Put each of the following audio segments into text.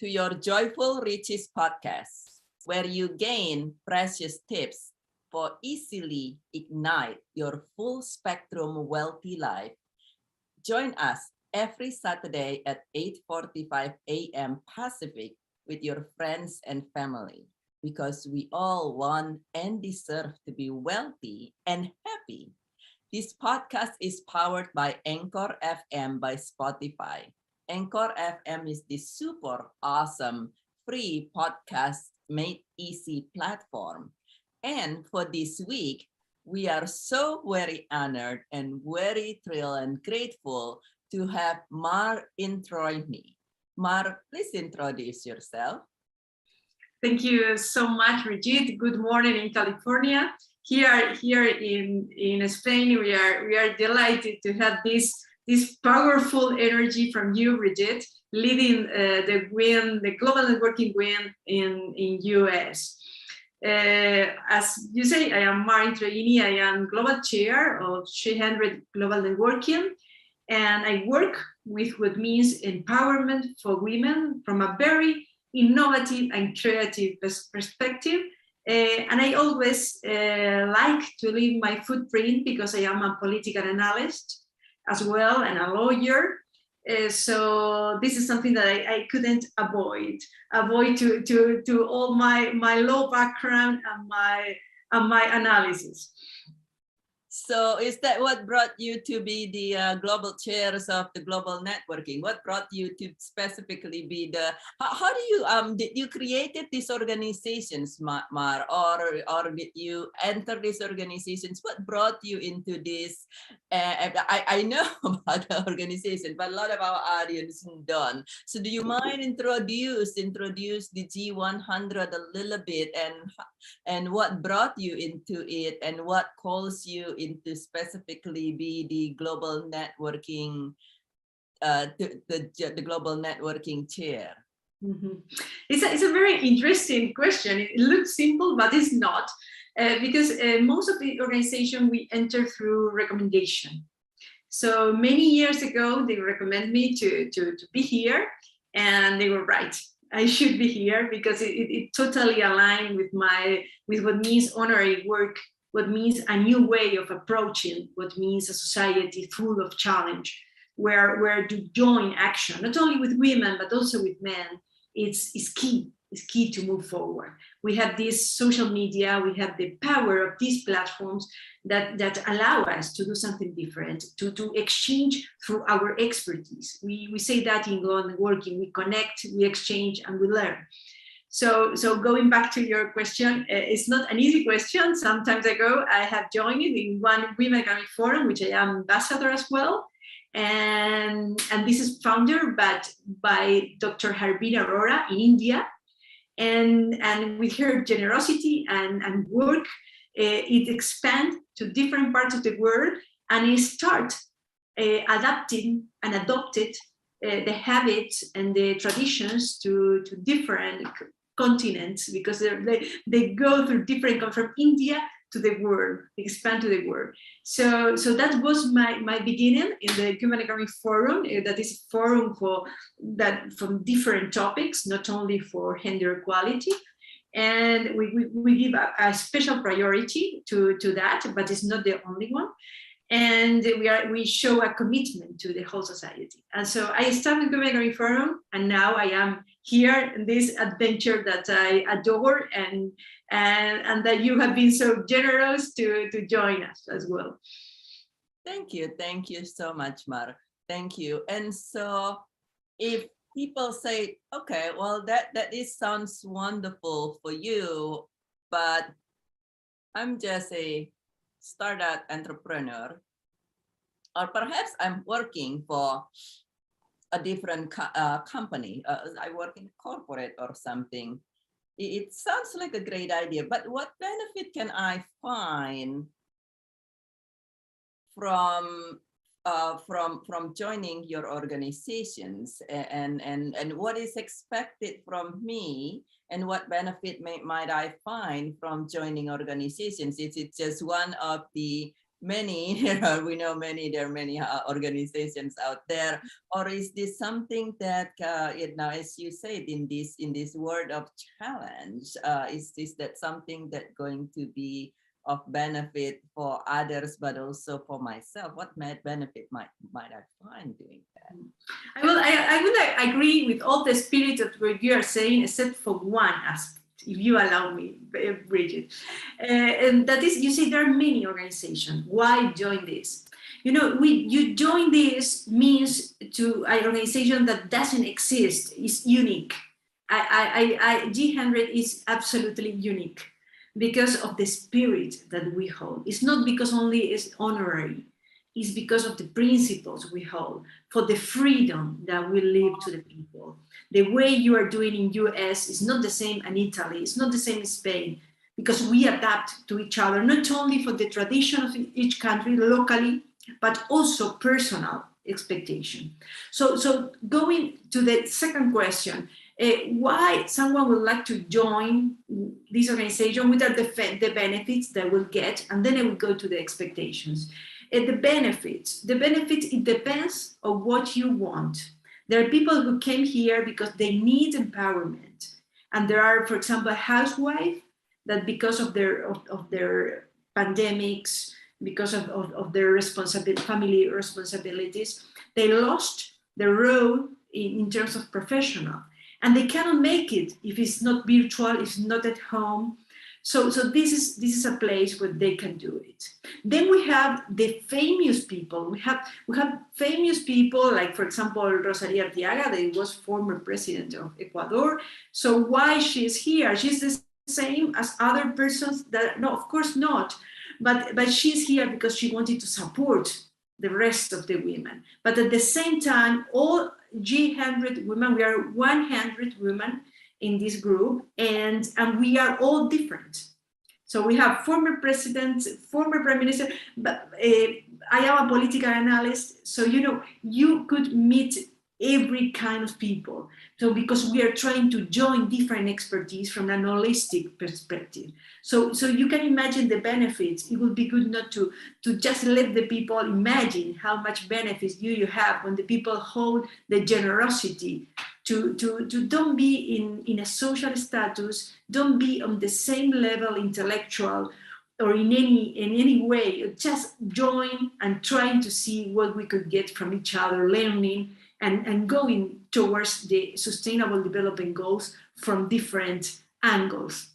to your Joyful Riches podcast, where you gain precious tips for easily ignite your full spectrum wealthy life. Join us every Saturday at 8:45 a.m. Pacific with your friends and family, because we all want and deserve to be wealthy and happy. This podcast is powered by Anchor FM by Spotify. Anchor FM is the super awesome free podcast made easy platform. And for this week, we are so very honored and very thrilled and grateful to have Mar Introini. Mar, please introduce yourself. Thank you so much, Brigitte. Good morning in California. Here in Spain, we are delighted to have this powerful energy from you, Brigitte, leading the global networking win in US. As you say, I am Mar Introini. I am global chair of 300 Global Networking, and I work with what means empowerment for women from a very innovative and creative perspective. And I always like to leave my footprint because I am a political analyst as well and a lawyer. So this is something that I couldn't avoid to all my law background and my analysis. So is that what brought you to be the global chairs of the global networking? What brought you to specifically be the, how do you, did you created these organizations, Mar, or did you enter these organizations? What brought you into this? I know about the organization, but a lot of our audience don't. So do you mind introduce the G100 a little bit, and what brought you into it, and what calls you into specifically be the global networking, the global networking chair? Mm-hmm. It's a very interesting question. It looks simple, but it's not, because most of the organization we enter through recommendation. So many years ago, they recommend me to be here, and they were right. I should be here because it totally aligned with what means honorary work, what means a new way of approaching what means a society full of challenge, where to join action, not only with women, but also with men, is key. Is key to move forward. We have this social media, we have the power of these platforms that allow us to do something different, to exchange through our expertise. We say that in global networking, we connect, we exchange, and we learn. So going back to your question, it's not an easy question. Some time ago, I have joined in one Women Economic Forum, which I am ambassador as well. And this is founded by Dr. Harbir Arora in India. And with her generosity and work, it expands to different parts of the world, and it starts adapting and adopted the habits and the traditions to different continents, because they go through different, from India to the world, expand to the world. So that was my beginning in the Human Economic Forum. That is a forum from different topics, not only for gender equality. And we give a special priority to that, but it's not the only one. And we show a commitment to the whole society. And so I started the Economic Forum, and now I am here in this adventure that I adore, and that you have been so generous to join us as well. Thank you so much, Mar. Thank you. And so if people say, okay, well, that sounds wonderful for you, but I'm just a startup entrepreneur, or perhaps I'm working for a different company. I work in corporate or something. It sounds like a great idea, but what benefit can I find from joining your organizations, and what is expected from me, and what benefit might I find from joining organizations? Is it just one of the many, we know many, there are many organizations out there, or is this something that, as you said, in this world of challenge, is this that something that going to be of benefit for others, but also for myself? What benefit might I find doing that? I would agree with all the spirit of what you are saying, except for one aspect, if you allow me, Bridget. And that is, you say there are many organizations. Why join this? You join this means to an organization that doesn't exist, is unique. G100 is absolutely unique because of the spirit that we hold. It's not because only it's honorary. It's because of the principles we hold, for the freedom that we leave to the people. The way you are doing in US is not the same in Italy, it's not the same in Spain, because we adapt to each other, not only for the tradition of each country locally, but also personal expectation. So going to the second question, why someone would like to join this organization, what are the benefits they will get, and then I will go to the expectations. The benefits, it depends on what you want. There are people who came here because they need empowerment. And there are, for example, housewives that because of their pandemics, because of their family responsibilities, they lost their role in terms of professional. And they cannot make it if it's not virtual, if it's not at home. So this is a place where they can do it. Then we have the famous people. We have famous people like, for example, Rosalía Arteaga, that was former president of Ecuador. So why she's here? She's the same as other persons that, no, of course not. But she's here because she wanted to support the rest of the women. But at the same time, all G100 women, we are 100 women in this group, and we are all different. So we have former presidents, former prime minister, but I am a political analyst, so you could meet every kind of people. So because we are trying to join different expertise from an holistic perspective. So you can imagine the benefits. It would be good not to just let the people imagine how much benefits you have when the people hold the generosity to don't be in a social status, don't be on the same level intellectual or in any way, just join and trying to see what we could get from each other, learning and going towards the sustainable development goals from different angles.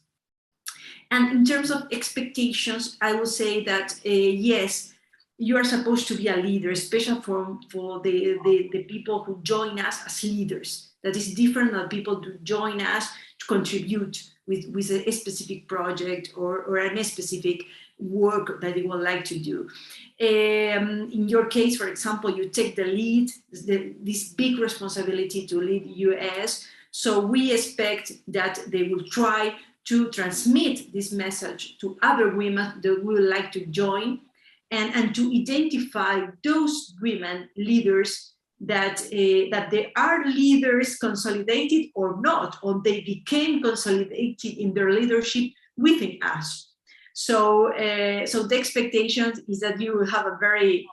And in terms of expectations, I will say that yes, you are supposed to be a leader, especially for the people who join us as leaders. That is different than people to join us to contribute with a specific project or a specific work that you would like to do. In your case, for example, you take the lead, this big responsibility to lead US. So we expect that they will try to transmit this message to other women that would like to join, and to identify those women leaders that they are leaders consolidated or not, or they became consolidated in their leadership within us. So the expectation is that you will have a very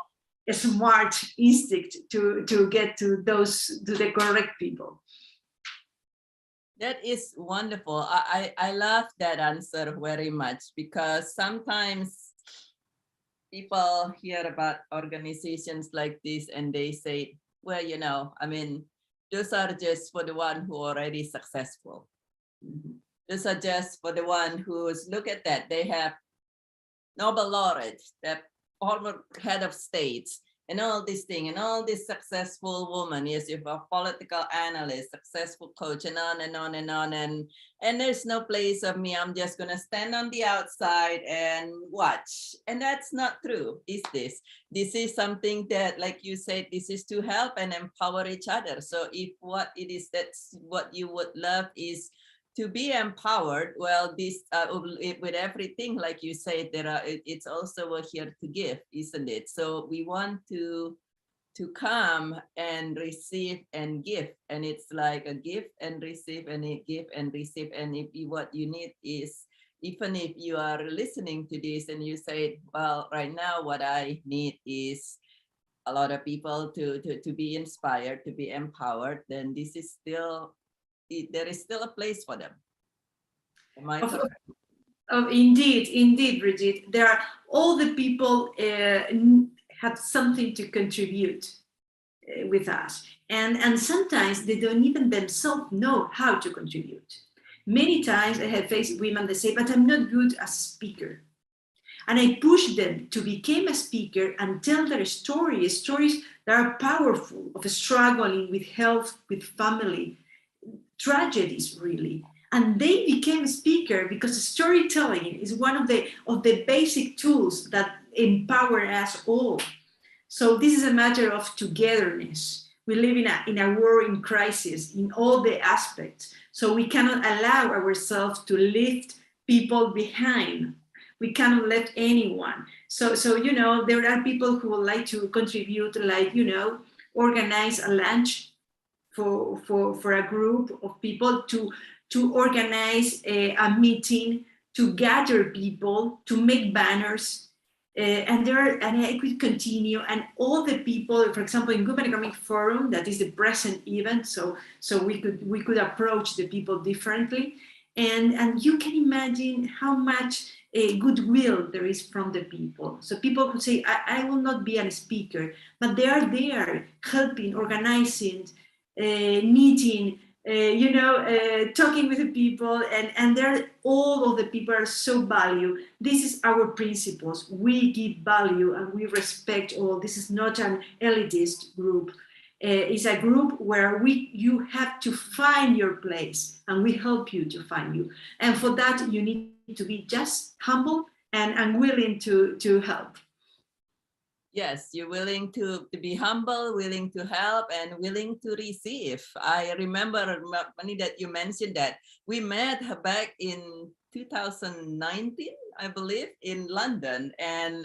smart instinct to get to the correct people. That is wonderful. I love that answer very much, because sometimes people hear about organizations like this and they say, well, those are just for the one who are already successful. Those are just for the one who's, look at that, they have Nobel laureates, that former head of states, and all this thing, and all this successful woman. Yes, you're a political analyst, successful coach, and on and on and on. And there's no place of me. I'm just going to stand on the outside and watch. And that's not true, is this? This is something that, like you said, this is to help and empower each other. So if what it is that's what you would love is to be empowered, well, this with everything, like you said, it's also here to give, isn't it? So we want to come and receive and give, and it's like a give and receive and a give and receive. And if what you need is even if you are listening to this and you say, well, right now what I need is a lot of people to be inspired, to be empowered, then this is still, there is still a place for them. Am I correct? Indeed, Brigitte. There are all the people have something to contribute with us, and sometimes they don't even themselves know how to contribute. Many times I have faced women that say, "But I'm not good as a speaker," and I push them to become a speaker and tell their stories that are powerful, of struggling with health, with family, tragedies really. And they became a speaker because storytelling is one of the basic tools that empower us all. So this is a matter of togetherness. We live in a world in crisis in all the aspects. So we cannot allow ourselves to lift people behind. We cannot let anyone. So there are people who would like to contribute, like, organize a lunch for a group of people, to organize a meeting, to gather people, to make banners, and I could continue. And all the people, for example, in Women Economic Forum, that is the present event, so we could approach the people differently, and you can imagine how much goodwill there is from the people. So people who say, I will not be a speaker, but they are there helping, organizing, meeting, talking with the people, and all of the people are so value. This is our principles. We give value and we respect all. This is not an elitist group. It's a group where you have to find your place, and we help you to find you. And for that, you need to be just humble and willing to help. Yes, you're willing to be humble, willing to help, and willing to receive. I remember, Mani, that you mentioned that we met back in 2019, I believe, in London, and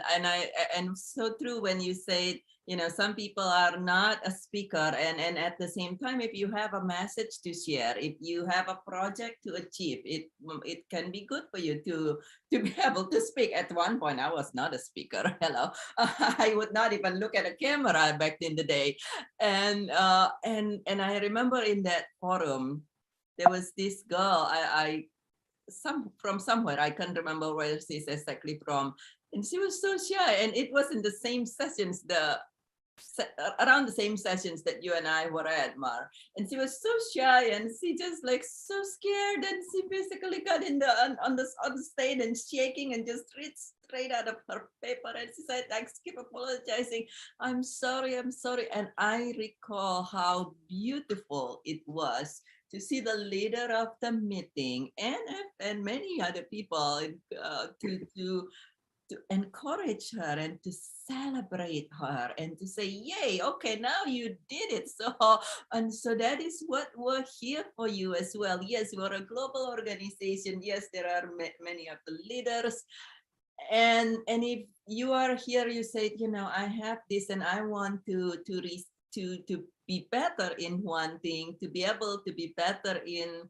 so true when you said, some people are not a speaker, and at the same time, if you have a message to share, if you have a project to achieve, it can be good for you to be able to speak. At one point, I was not a speaker. Hello, I would not even look at a camera back in the day, and I remember in that forum, there was this girl from somewhere, I can't remember where she's exactly from, and she was so shy, and it was in the same sessions, around the same sessions that you and I were at, Mar, and she was so shy, and she just like so scared, and she basically got on the stage and shaking and just read straight out of her paper, and she said, I keep apologizing, I'm sorry, and I recall how beautiful it was to see the leader of the meeting and many other people to encourage her and to celebrate her and to say, yay, okay, now you did it. So that is what we're here for you as well. Yes, we're a global organization. Yes, there are many of the leaders. And if you are here, you say, I have this and I want to be better in one thing, to be able to be better in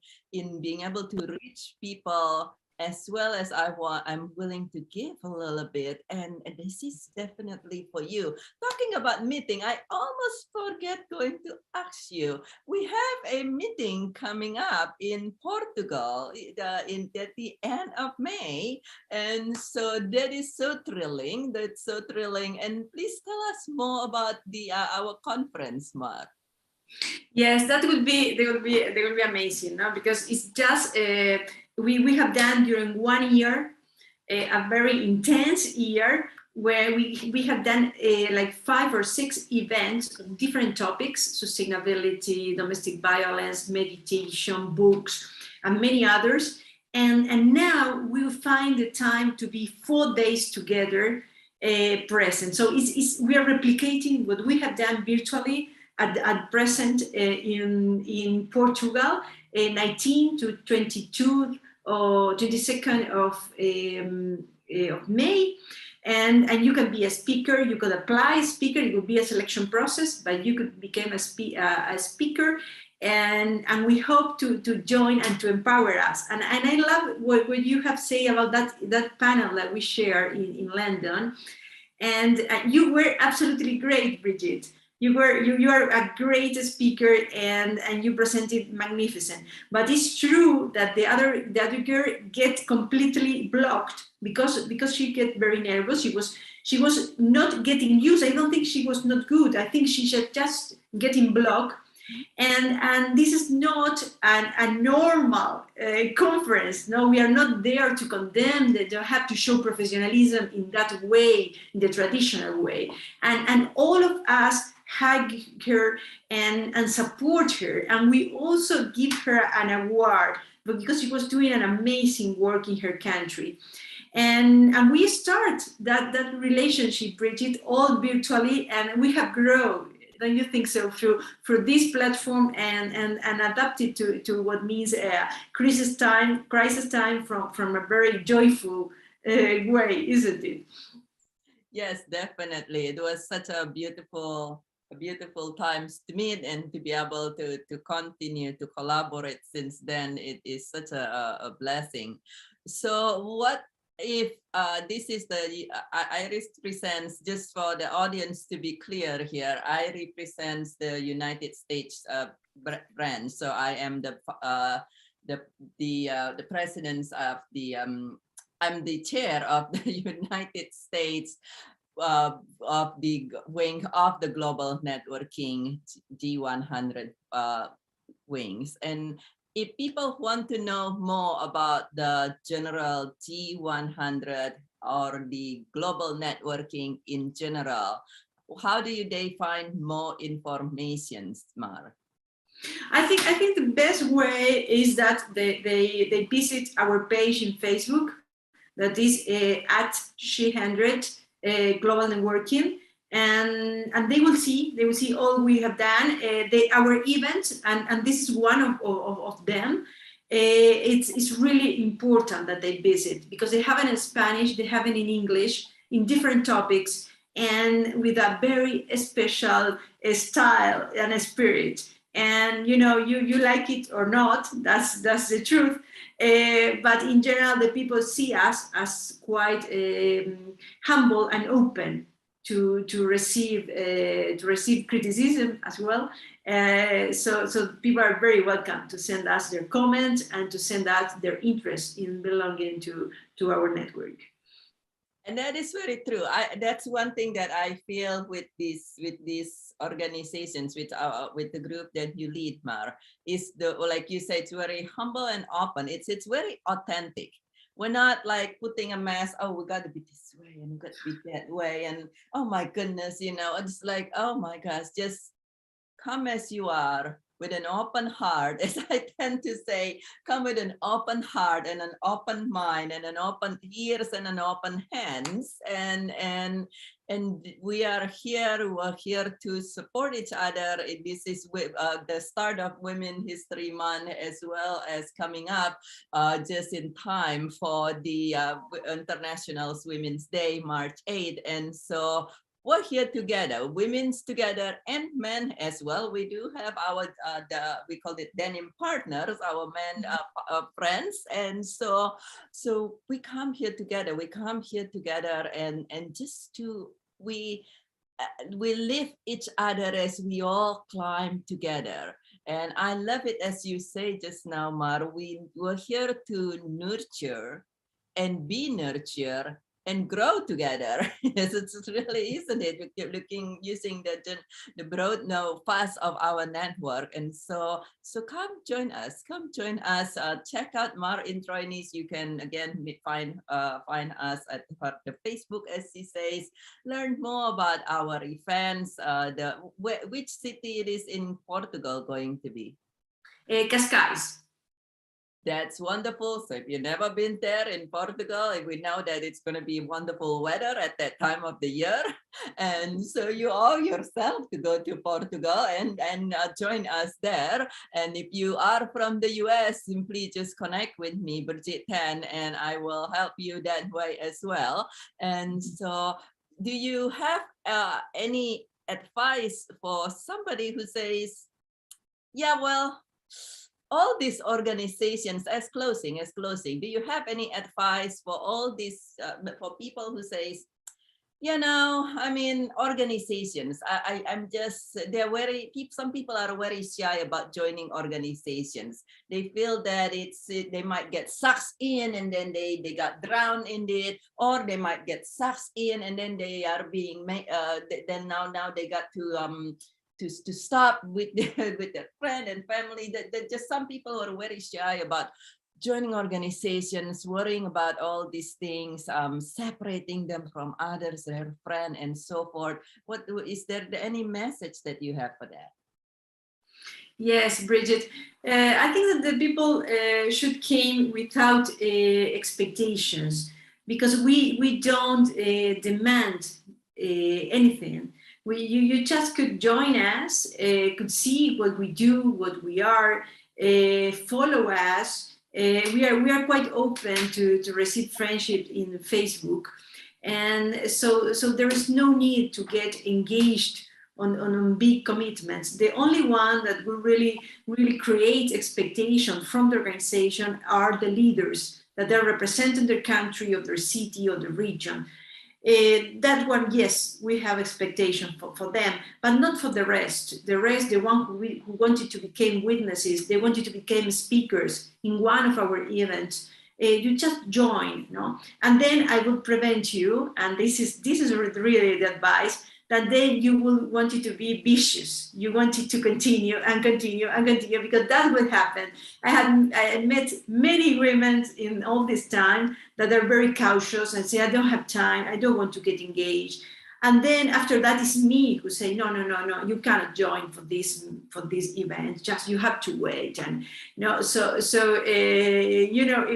being able to reach people, as well as I'm willing to give a little bit, and this is definitely for you. Talking about meeting, I almost forget going to ask you, we have a meeting coming up in Portugal at the end of May, and so that is so thrilling. That's so thrilling. And please tell us more about our conference, Mark. Yes, they will be amazing, no? Because it's just we have done during 1 year a very intense year where we have done like 5 or 6 events on different topics: sustainability, domestic violence, meditation, books, and many others. And now we'll find the time to be 4 days together present. So we are replicating what we have done virtually at present in Portugal, 19 to 22 or 22nd of May. And you can be a speaker, you could apply a speaker, it would be a selection process, but you could become a speaker. and we hope to join and to empower us. And I love what you have said about that panel that we share in London. And you were absolutely great, Bridget. You are a great speaker, and you presented magnificent. But it's true that the other girl get completely blocked because she get very nervous. She was not getting used. I don't think she was not good. I think she just getting blocked. And this is not a normal conference. No, we are not there to condemn. They don't have to show professionalism in that way, in the traditional way. And all of us hug her and support her. And we also give her an award because she was doing an amazing work in her country. And we start that relationship, Bridget, all virtually, and we have grown. Don't you think so? Through this platform and adapted to what means crisis time from a very joyful way, isn't it? Yes, definitely. It was such a beautiful times to meet and to be able to continue to collaborate since then. It is such a blessing. So what if this is the I represents, just for the audience to be clear here, I represent the United States branch. So I am the president of the I'm the chair of the United States of the wing of the global networking G100 wings. And if people want to know more about the general G100 or the global networking in general, how do they find more information, Mar? I think the best way is that they visit our page in Facebook, that is at G100 Global Networking, and they will see all we have done. Our events, and this is one of them. It's really important that they visit because they have it in Spanish, they have it in English, in different topics, and with a very special style and a spirit. And you like it or not, that's the truth. But in general, the people see us as quite humble and open to receive criticism as well. So people are very welcome to send us their comments and to send us their interest in belonging to our network. And that is very true. That's one thing that I feel with these organizations, with the group that you lead, Mar, is like you say, it's very humble and open. It's very authentic. We're not like putting a mask. Oh, we got to be this way and we got to be that way, and oh my goodness, it's like, oh my gosh, just come as you are with an open heart. As I tend to say, come with an open heart and an open mind and an open ears and an open hands. And we are here. We're here to support each other. This is the start of Women History Month, as well as coming up just in time for the International Women's Day, March 8th. And so we're here together, women's together and men as well. We do have our, we call it denim partners, our men friends. And so we come here together. We come here together and just we lift each other as we all climb together. And I love it, as you say just now, Mar, we're here to nurture and be nurtured and grow together. Yes, it's really, isn't it? We keep using the broad path of our network. And so come join us. Check out Mar Introini. You can again find us at the Facebook, as she says. Learn more about our events. Which city it is in Portugal going to be? Cascais. That's wonderful. So if you've never been there in Portugal, we know that it's going to be wonderful weather at that time of the year. And so you owe yourself to go to Portugal and join us there. And if you are from the US, simply just connect with me, Bridget Tan, and I will help you that way as well. And so do you have any advice for somebody who says, Yeah, well, all these organizations, as closing, do you have any advice for all these, for people who says, I mean, organizations, I'm just, they're very, some people are very shy about joining organizations. They feel that they might get sucked in and then they got drowned in it, or they might get sucked in and then they are being, then now they got to stop with with their friend and family. That just some people are very shy about joining organizations, worrying about all these things, separating them from others, their friend, and so forth. What is there any message that you have for that? Yes, Bridget. I think that the people should came without expectations, because we don't demand anything. You just could join us, could see what we do, what we are, follow us. We are quite open to receive friendship in Facebook, and so there is no need to get engaged on big commitments. The only one that will really create expectation from the organization are the leaders that are representing their country or their city or the region. That one, yes, we have expectation for them, but not for the rest. The rest, the one who wanted to become witnesses, they wanted to become speakers in one of our events. You just join, no? And then I will prevent you, and this is really the advice, that then you will want it to be vicious. You want it to continue and continue and continue, because that will happen. I met many women in all this time that are very cautious and say, I don't have time, I don't want to get engaged. And then after that is me who say, no, you cannot join for this event. Just you have to wait. And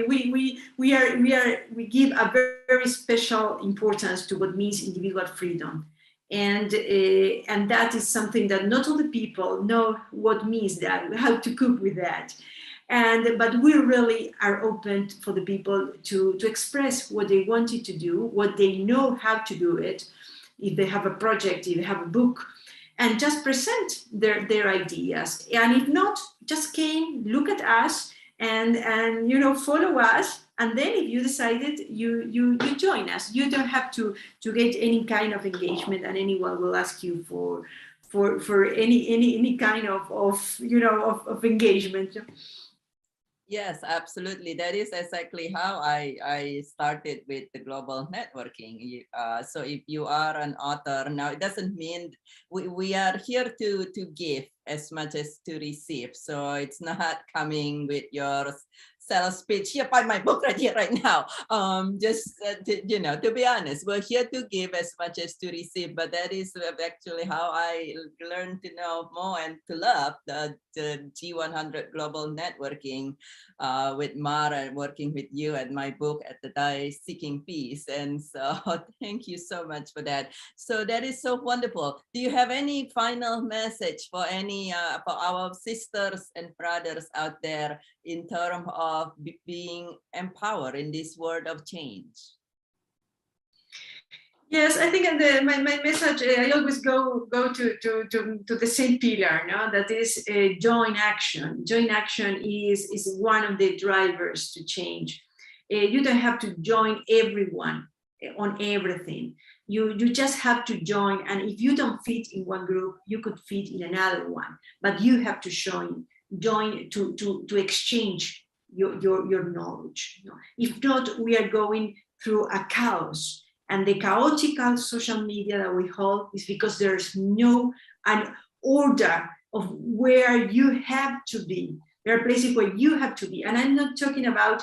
we give a very special importance to what means individual freedom. And that is something that not all the people know what means that, how to cope with that. But we really are open for the people to express what they wanted to do, what they know how to do it, if they have a project, if they have a book, and just present their ideas. And if not, just came, look at us, and follow us. And then if you decided, you join us. You don't have to get any kind of engagement, and anyone will ask you for any kind of engagement. Yes, absolutely. That is exactly how I started with the global networking. So if you are an author, now it doesn't mean we are here to give as much as to receive. So it's not coming with your sales pitch. Here, buy my book right here, right now. To be honest, we're here to give as much as to receive. But that is actually how I learned to know more and to love the G100 Global Networking with Mara, and working with you and my book at the Die Seeking Peace. And so thank you so much for that. So that is so wonderful. Do you have any final message for for our sisters and brothers out there in terms of being empowered in this world of change? Yes, I think my message, I always go to the same pillar, no? That is joint action. Joint action is one of the drivers to change. You don't have to join everyone on everything. You just have to join, and if you don't fit in one group, you could fit in another one. But you have to join to exchange your knowledge. If not, we are going through a chaos. And the chaotic social media that we hold is because there's no an order of where you have to be. There are places where you have to be. And I'm not talking about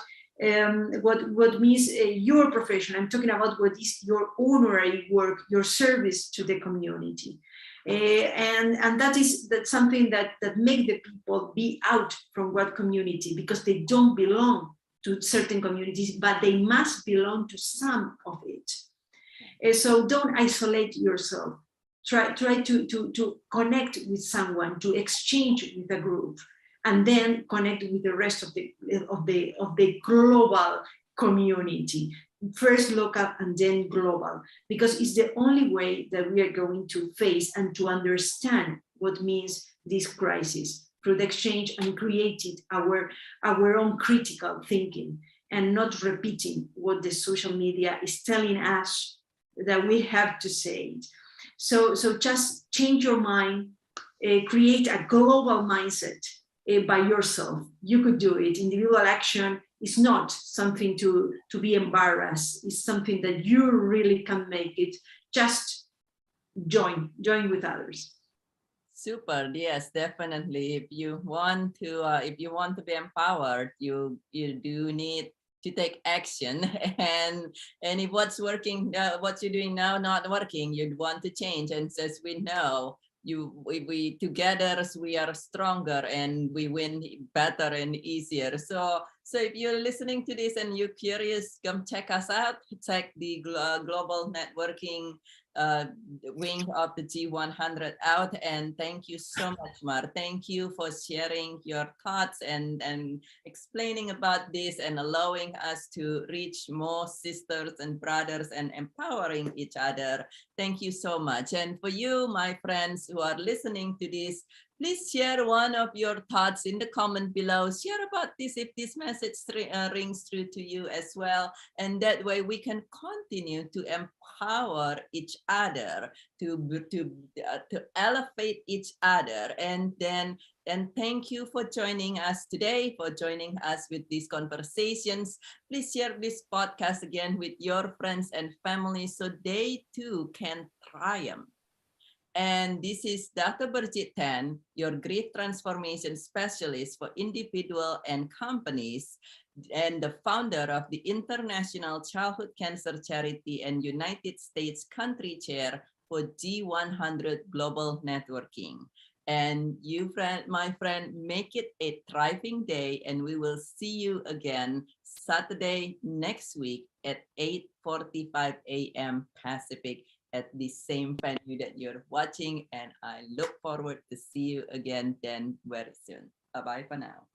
what means your profession. I'm talking about what is your honorary work, your service to the community. And that's something that make the people be out from what community, because they don't belong to certain communities, but they must belong to some of it. So don't isolate yourself. Try to connect with someone, to exchange with a group, and then connect with the rest of the global community. First local and then global, because it's the only way that we are going to face and to understand what means this crisis. through the exchange and created our own critical thinking and not repeating what the social media is telling us that we have to say. So just change your mind, create a global mindset by yourself. You could do it. Individual action is not something to be embarrassed. It's something that you really can make it. Just join with others. Super. Yes, definitely. If you want to be empowered, you do need to take action. And if what's working, what you're doing now not working, you'd want to change. And as we know, we together we are stronger and we win better and easier. So if you're listening to this and you're curious, come check us out. Check the global networking wing of the G100 out. And thank you so much, Mar. Thank you for sharing your thoughts and explaining about this and allowing us to reach more sisters and brothers and empowering each other. Thank you so much. And for you, my friends who are listening to this, please share one of your thoughts in the comment below. Share about this if this message rings true to you as well. And that way we can continue to empower each other, to elevate each other. And thank you for joining us today, for joining us with these conversations. Please share this podcast again with your friends and family so they too can triumph. And this is Dr. Birgit Tan, your grief transformation specialist for individual and companies, and the founder of the International Childhood Cancer Charity and United States country chair for G100 Global Networking. And you, my friend, make it a thriving day, and we will see you again Saturday next week at 8:45 a.m. Pacific at the same venue that you're watching. And I look forward to see you again then very soon. Bye-bye for now.